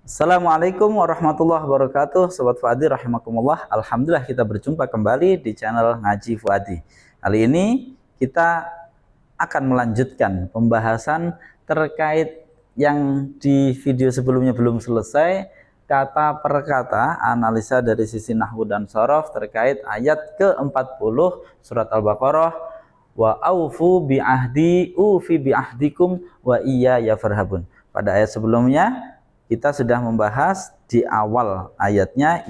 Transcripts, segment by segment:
Assalamualaikum warahmatullahi wabarakatuh. Sobat Fuadi rahimakumullah. Alhamdulillah kita berjumpa kembali di channel Ngaji Fuadi. Kali ini kita akan melanjutkan pembahasan terkait yang di video sebelumnya belum selesai, kata per kata, analisa dari sisi nahwu dan shorof terkait ayat ke-40 surat Al-Baqarah, wa aufu bi ahdi ufi bi ahdikum wa iya ya farhabun. Pada ayat sebelumnya kita sudah membahas di awal ayatnya,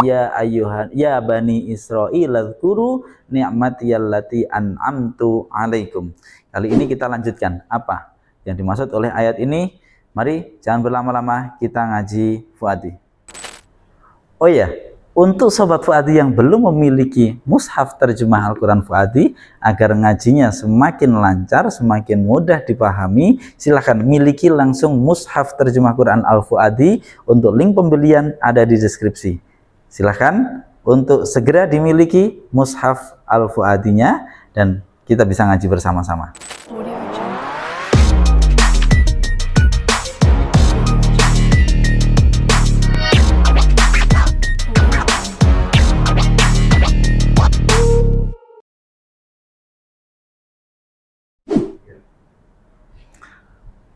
ya bani Israil dzkuru ni'matiyallati an'amtu alaikum. Kali ini kita lanjutkan apa yang dimaksud oleh ayat ini. Mari jangan berlama-lama, kita ngaji Fuadi. Oh ya, untuk sobat Fuadi yang belum memiliki mushaf terjemah Al-Quran Fuadi, agar ngajinya semakin lancar, semakin mudah dipahami, silahkan miliki langsung mushaf terjemah Quran Al-Fuadi. Untuk link pembelian ada di deskripsi. Silahkan untuk segera dimiliki mushaf Al-Fuadinya dan kita bisa ngaji bersama-sama.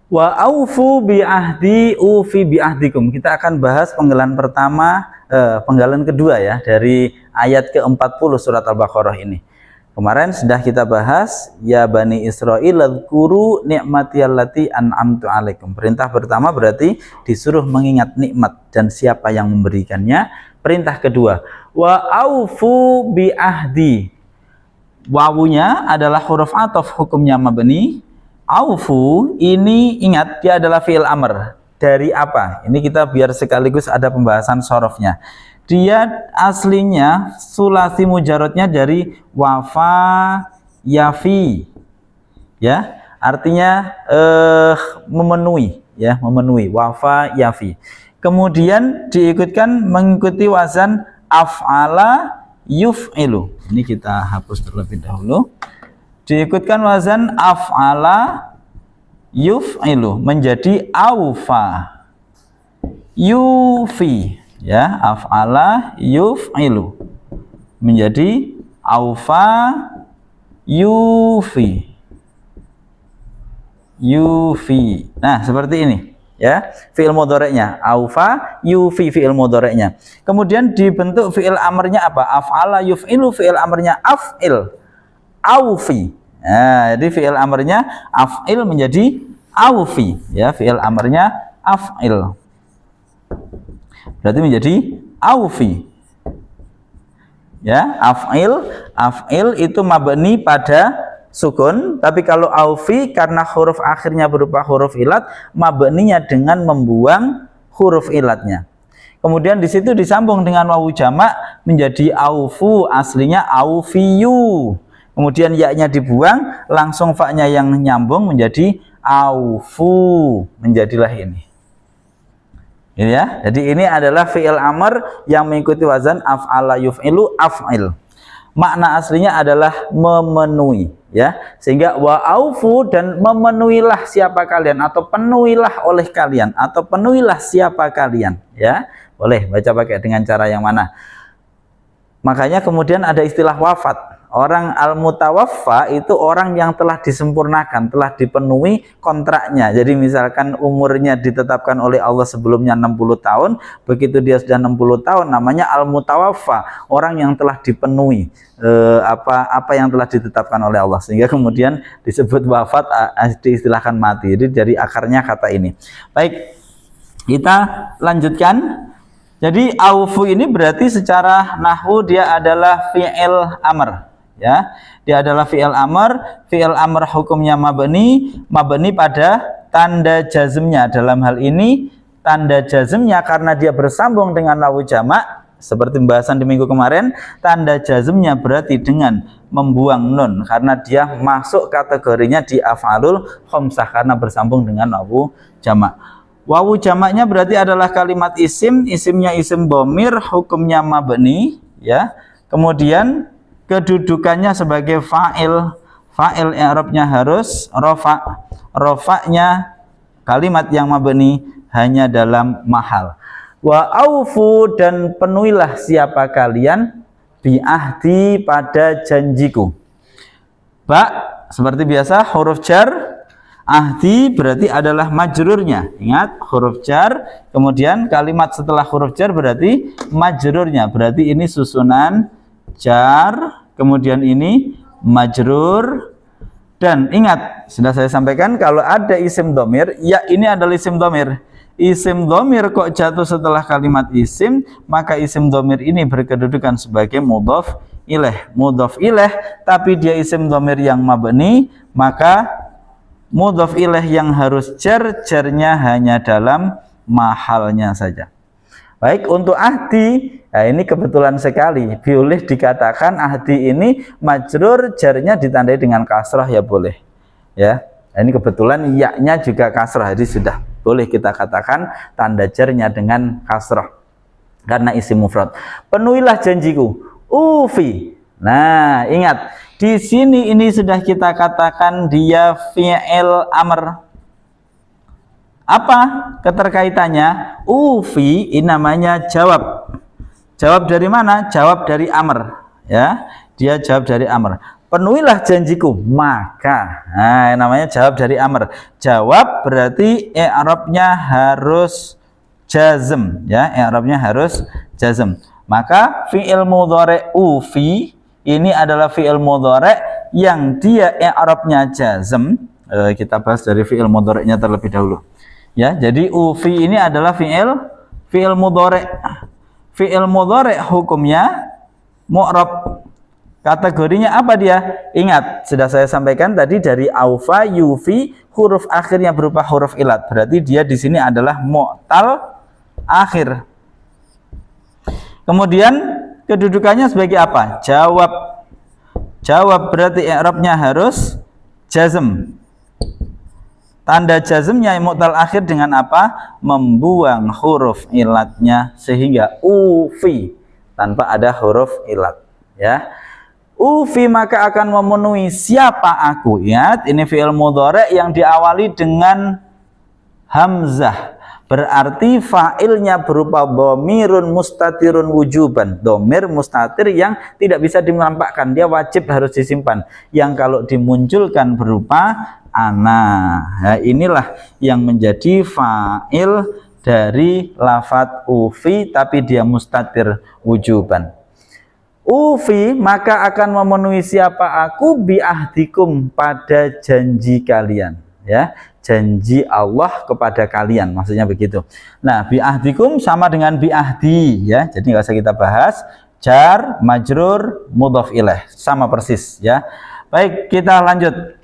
Wa aufu bi ahdi ufi bi ahdikum. Kita akan bahas penggalan pertama, penggalan kedua ya dari ayat ke-40 surat Al-Baqarah ini. Kemarin sudah kita bahas, ya bani Israil dzkuru ni'matiyallati an'amtu alaikum. Perintah pertama berarti disuruh mengingat nikmat dan siapa yang memberikannya. Perintah kedua, wa aufu bi ahdi. Wawunya adalah huruf ataf, hukumnya mabni. Aufu ini ingat dia adalah fi'il amr. Dari apa? Ini kita biar sekaligus ada pembahasan sorofnya. Dia aslinya sulasi mujarotnya dari wafa yafi, ya, artinya memenuhi, ya, memenuhi, wafa yafi. Kemudian diikutkan mengikuti wazan af'ala yuf'ilu. Ini kita hapus terlebih dahulu. Diikutkan wazan af'ala yuf'ilu menjadi aufa yufi, ya, af'ala yuf'ilu menjadi aufa yufi. Nah, seperti ini ya, fi'il mudhari'nya aufa yufi, fi'il mudhari'nya. Kemudian dibentuk fi'il amrnya apa? Af'ala yuf'ilu, fi'il amrnya af'il aufi. Nah, jadi fi'il amrnya af'il menjadi aufi, ya, fi'il amrnya af'il berarti menjadi aufi, ya. Af'il itu mabni pada sukun, tapi kalau aufi karena huruf akhirnya berupa huruf ilat, mabninya dengan membuang huruf ilatnya. Kemudian di situ disambung dengan wawu jamak menjadi aufu, aslinya aufiyu. Kemudian ya-nya dibuang, langsung fa-nya yang nyambung menjadi aufu, menjadilah ini. Ini ya. Jadi ini adalah fi'il amr yang mengikuti wazan af'ala yuf'ilu af'il. Makna aslinya adalah memenuhi, ya. Sehingga wa aufu, dan memenuhilah siapa kalian, atau penuhilah oleh kalian, atau penuhilah siapa kalian, ya. Boleh baca pakai dengan cara yang mana? Makanya kemudian ada istilah wafat. Orang al-mutawaffa itu orang yang telah disempurnakan, telah dipenuhi kontraknya. Jadi misalkan umurnya ditetapkan oleh Allah sebelumnya 60 tahun, begitu dia sudah 60 tahun namanya al-mutawaffa, orang yang telah dipenuhi apa yang telah ditetapkan oleh Allah, sehingga kemudian disebut wafat, diistilahkan mati. Jadi dari akarnya kata ini. Baik, kita lanjutkan. Jadi aufu ini berarti secara nahwu dia adalah fi'il amr, ya. Dia adalah fi'il amr hukumnya mabni pada tanda jazmnya. Dalam hal ini tanda jazmnya karena dia bersambung dengan wawu jamak, seperti pembahasan di minggu kemarin, tanda jazmnya berarti dengan membuang nun karena dia masuk kategorinya di af'alul khamsah karena bersambung dengan wawu jamak. Wawu jamaknya berarti adalah kalimat isim, isimnya isim bomir, hukumnya mabni, ya. Kemudian kedudukannya sebagai fa'il, fa'il i'rabnya harus rofa, rofanya kalimat yang mabni hanya dalam mahal. Wa aufu, dan penuhilah siapa kalian bi'ahdi, pada janjiku. Pak, seperti biasa huruf jar ahdi berarti adalah majrurnya. Ingat, huruf jar, kemudian kalimat setelah huruf jar berarti majrurnya. Berarti ini susunan jar, kemudian ini majrur. Dan ingat, sudah saya sampaikan kalau ada isim domir, ya ini adalah isim domir. Isim domir kok jatuh setelah kalimat isim, maka isim domir ini berkedudukan sebagai mudhof ilaih. Mudhof ilaih, tapi dia isim domir yang mabni, maka mudhof ilaih yang harus jar, jarnya hanya dalam mahalnya saja. Baik, untuk ahdi, nah ini kebetulan sekali boleh dikatakan ahdi ini majrur, jarnya ditandai dengan kasrah, ya boleh ya. Nah, ini kebetulan ya-nya juga kasrah, jadi sudah boleh kita katakan tanda jarnya dengan kasrah karena isim mufrad. Penuhilah janjiku, ufi. Nah, ingat di sini ini sudah kita katakan dia fi'il amr. Apa keterkaitannya? Ufi ini namanya jawab. Jawab dari mana? Jawab dari amr, ya. Dia jawab dari amr. Penuhilah janjiku, maka. Nah, namanya jawab dari amr. Jawab berarti i'rabnya harus jazm, ya. I'rabnya harus jazm. Maka fi'il mudhari' ufi ini adalah fi'il mudhari' yang dia i'rabnya jazm. Kita bahas dari fi'il mudhari'nya terlebih dahulu. Ya, jadi ufi ini adalah fi'il mudhari'. Fi'il mudhari' hukumnya mu'rab. Kategorinya apa dia? Ingat, sudah saya sampaikan tadi dari aufa, yufi, huruf akhirnya berupa huruf ilat. Berarti dia di sini adalah mu'tal akhir. Kemudian kedudukannya sebagai apa? Jawab. Jawab berarti i'rabnya harus jazm. Tanda jazmnya mu'tal akhir dengan apa? Membuang huruf ilatnya sehingga ufi tanpa ada huruf ilat, ya. Ufi maka akan memenuhi siapa aku. Ingat, ini fi'il mudhari' yang diawali dengan hamzah. Berarti fa'ilnya berupa dhamirun mustatirun wujuban. Dhamir mustatir yang tidak bisa dinampakkan, dia wajib harus disimpan. Yang kalau dimunculkan berupa ana. Nah, inilah yang menjadi fa'il dari lafadz ufi, tapi dia mustatir wujuban. Ufi maka akan memenuhi siapa aku bi'ahdikum, pada janji kalian, ya. Janji Allah kepada kalian, maksudnya begitu. Nah, bi'ahdikum sama dengan bi'ahdi, ya. Jadi nggak usah kita bahas. Jar, majrur, mudhof ilaih, sama persis, ya. Baik, kita lanjut.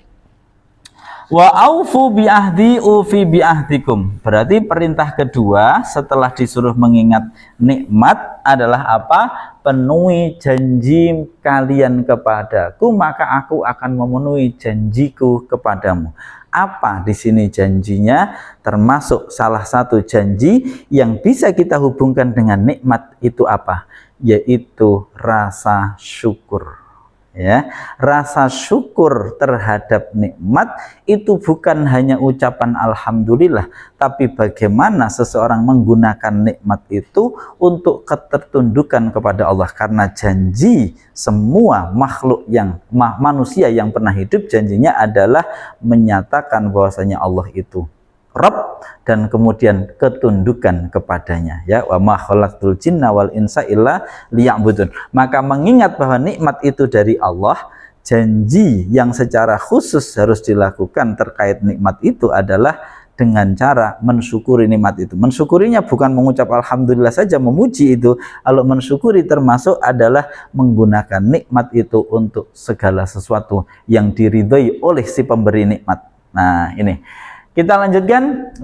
Wa aufu bi'ahdi ufi bi'ahdikum. Berarti perintah kedua setelah disuruh mengingat nikmat adalah apa? Penuhi janji kalian kepadaku, maka aku akan memenuhi janjiku kepadamu. Apa di sini janjinya? Termasuk salah satu janji yang bisa kita hubungkan dengan nikmat itu apa? Yaitu rasa syukur. Ya, rasa syukur terhadap nikmat itu bukan hanya ucapan alhamdulillah, tapi bagaimana seseorang menggunakan nikmat itu untuk ketertundukan kepada Allah. Karena janji semua makhluk yang manusia yang pernah hidup, janjinya adalah menyatakan bahwasanya Allah itu Rabb dan kemudian ketundukan kepadanya, ya. Wa ma khalaqtul jinna wal insa illa liya'budun. Maka mengingat bahwa nikmat itu dari Allah, janji yang secara khusus harus dilakukan terkait nikmat itu adalah dengan cara mensyukuri nikmat itu. Mensyukurinya bukan mengucap alhamdulillah saja, memuji itu. Kalau mensyukuri termasuk adalah menggunakan nikmat itu untuk segala sesuatu yang diridhoi oleh si pemberi nikmat. Nah, ini kita lanjutkan.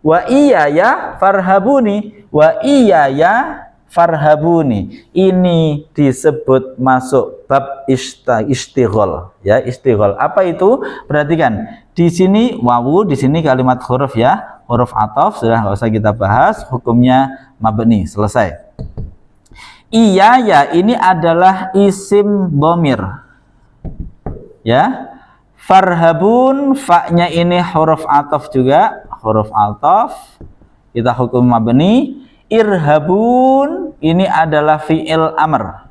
Wa iyaya farhabuni, wa iyaya farhabuni. Ini disebut masuk bab istighol, ya. Istighol apa itu? Perhatikan di sini wawu, di sini kalimat huruf, ya, huruf ataf, sudah nggak usah kita bahas, hukumnya mabni, selesai. Iyaya ini adalah isim dhamir, ya. Farhabun, fa-nya ini huruf ataf juga, huruf ataf. kita hukum mabni. Irhabun ini adalah fi'il amr.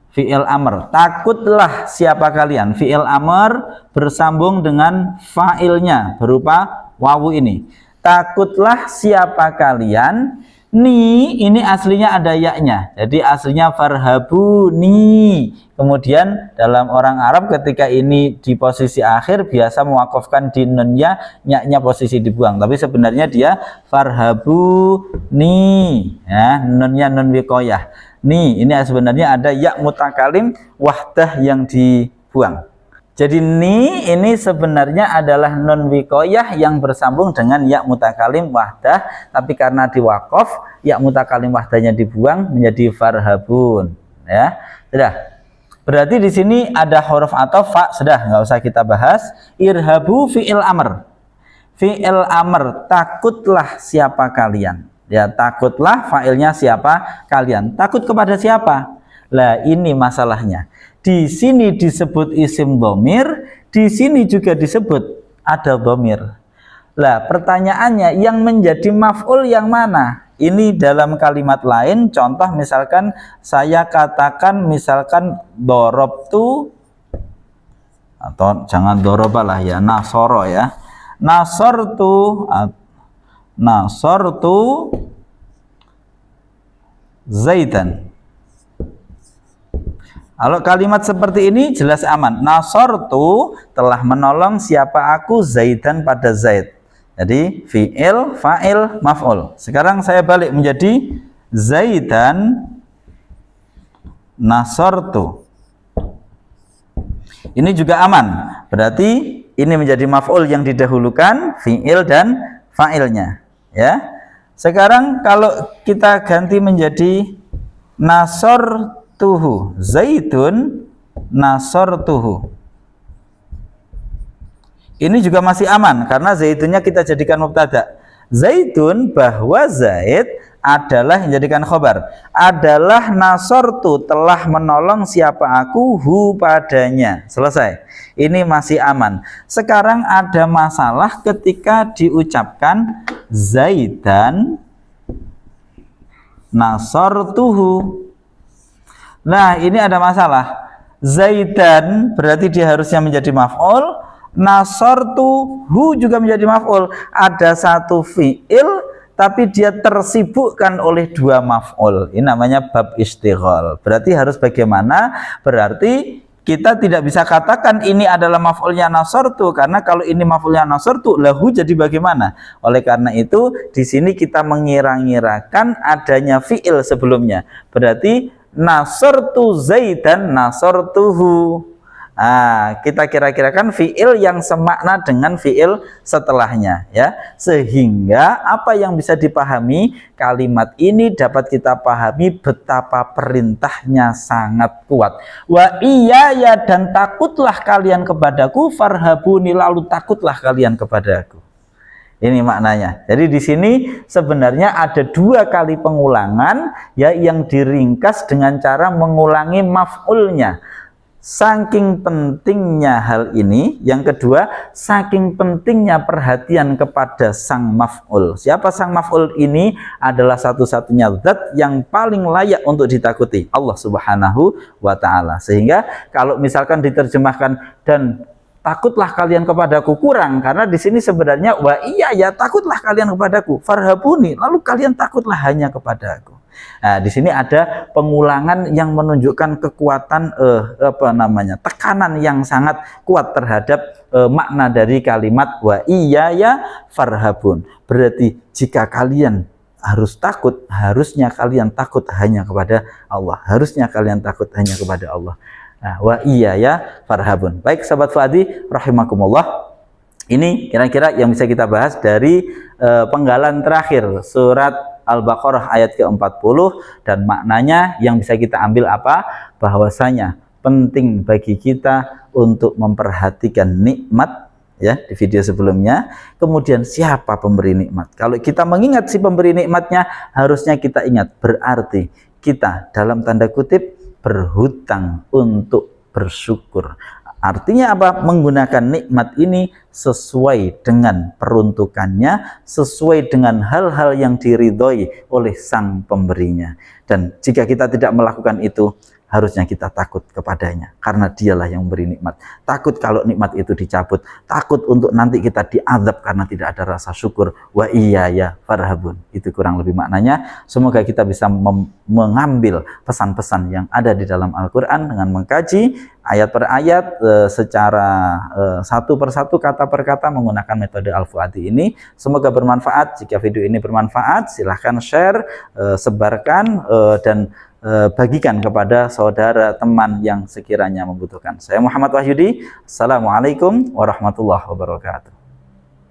Fi'il amr, takutlah siapa kalian. Fi'il amr bersambung dengan fa'ilnya berupa wawu ini. Takutlah siapa kalian. Ni ini aslinya ada yaknya, jadi aslinya farhabuni. Kemudian dalam orang Arab ketika ini di posisi akhir biasa mewakafkan di nunnya, yaknya posisi dibuang, tapi sebenarnya dia farhabuni ya, nunnya nun wiqayah. Ni ini sebenarnya ada ya mutakalim wahdah yang dibuang. Jadi ni ini sebenarnya adalah nun wiqayah yang bersambung dengan ya mutakalim wahdah, tapi karena diwaqaf ya mutakalim wahdahnya dibuang menjadi farhabun ya. Sudah. Berarti di sini ada huruf atau fa, sudah nggak usah kita bahas. Irhabu fi'il amr. Fi'il amr, takutlah siapa kalian. Ya, takutlah fa'ilnya siapa kalian. Takut kepada siapa? Lah ini masalahnya. Di sini disebut isim dhamir, di sini juga disebut ada dhamir. Lah pertanyaannya yang menjadi maf'ul yang mana? Ini dalam kalimat lain, contoh misalkan saya katakan misalkan dorobtu, atau jangan dorobalah ya, nasoro ya. Nasortu Zaidan. Kalau kalimat seperti ini jelas aman. Nasortu telah menolong siapa aku Zaidan pada Zaid. Jadi fi'il, fa'il, maf'ul. Sekarang saya balik menjadi Zaidan nasortu. Ini juga aman. Berarti ini menjadi maf'ul yang didahulukan, fi'il dan fa'ilnya. Ya. Sekarang kalau kita ganti menjadi nasortuhu Zaidun nasortuhu. Ini juga masih aman karena Zaidunnya kita jadikan mubtada. Zaidun bahwa Zaid adalah yang jadikan khobar. Adalah nasortu telah menolong siapa aku hu padanya. Selesai. Ini masih aman. Sekarang ada masalah ketika diucapkan Zaidan nasortuhu. Nah ini ada masalah. Zaidan berarti dia harusnya menjadi maf'ul. Nasortuhu juga menjadi maf'ul. Ada satu fi'il tapi dia tersibukkan oleh dua maf'ul. Ini namanya bab istighol. Berarti harus bagaimana? Berarti kita tidak bisa katakan ini adalah maf'ulnya nasortu, karena kalau ini maf'ulnya nasortu, lahu jadi bagaimana? Oleh karena itu di sini kita mengira-ngirakan adanya fi'il sebelumnya. Berarti nasortu Zaidan nasortuhu. Kita kira-kirakan fi'il yang semakna dengan fi'il setelahnya ya, sehingga apa yang bisa dipahami kalimat ini dapat kita pahami betapa perintahnya sangat kuat. Wa iya ya, dan takutlah kalian kepadaku, farhabuni, lalu takutlah kalian kepadaku. Ini maknanya. Jadi di sini sebenarnya ada dua kali pengulangan ya, yang diringkas dengan cara mengulangi maf'ulnya. Saking pentingnya hal ini. Yang kedua, saking pentingnya perhatian kepada sang maf'ul. Siapa sang maf'ul ini? Adalah satu-satunya zat yang paling layak untuk ditakuti, Allah Subhanahu wa ta'ala. Sehingga kalau misalkan diterjemahkan dan takutlah kalian kepadaku kurang, karena di sini sebenarnya wa iya ya, takutlah kalian kepadaku, farhabuni, lalu kalian takutlah hanya kepadaku. Nah, di sini ada pengulangan yang menunjukkan kekuatan tekanan yang sangat kuat terhadap makna dari kalimat wa iya ya farhabun. Berarti jika kalian harus takut, harusnya kalian takut hanya kepada Allah. Harusnya kalian takut hanya kepada Allah. Nah, wa iya ya farhabun. Baik sahabat Fuadi rahimakumullah. Ini kira-kira yang bisa kita bahas dari penggalan terakhir surat Al-Baqarah ayat ke-40, dan maknanya yang bisa kita ambil apa? Bahwasanya penting bagi kita untuk memperhatikan nikmat ya, di video sebelumnya. Kemudian siapa pemberi nikmat? Kalau kita mengingat si pemberi nikmatnya, harusnya kita ingat berarti kita dalam tanda kutip berhutang untuk bersyukur Artinya apa? Menggunakan nikmat ini sesuai dengan peruntukannya, sesuai dengan hal-hal yang diridhoi oleh sang pemberinya. Dan jika kita tidak melakukan itu, harusnya kita takut kepadanya, karena dialah yang memberi nikmat. Takut kalau nikmat itu dicabut, takut untuk nanti kita diazab karena tidak ada rasa syukur. Wa iya ya farhabun. Itu kurang lebih maknanya. Semoga kita bisa mengambil pesan-pesan yang ada di dalam Al-Quran dengan mengkaji ayat per ayat secara satu persatu, kata per kata, menggunakan metode Al-Fuadi ini. Semoga bermanfaat. Jika video ini bermanfaat, silahkan share, sebarkan, dan bagikan kepada saudara teman yang sekiranya membutuhkan. Saya Muhammad Wahyudi. Assalamualaikum warahmatullahi wabarakatuh.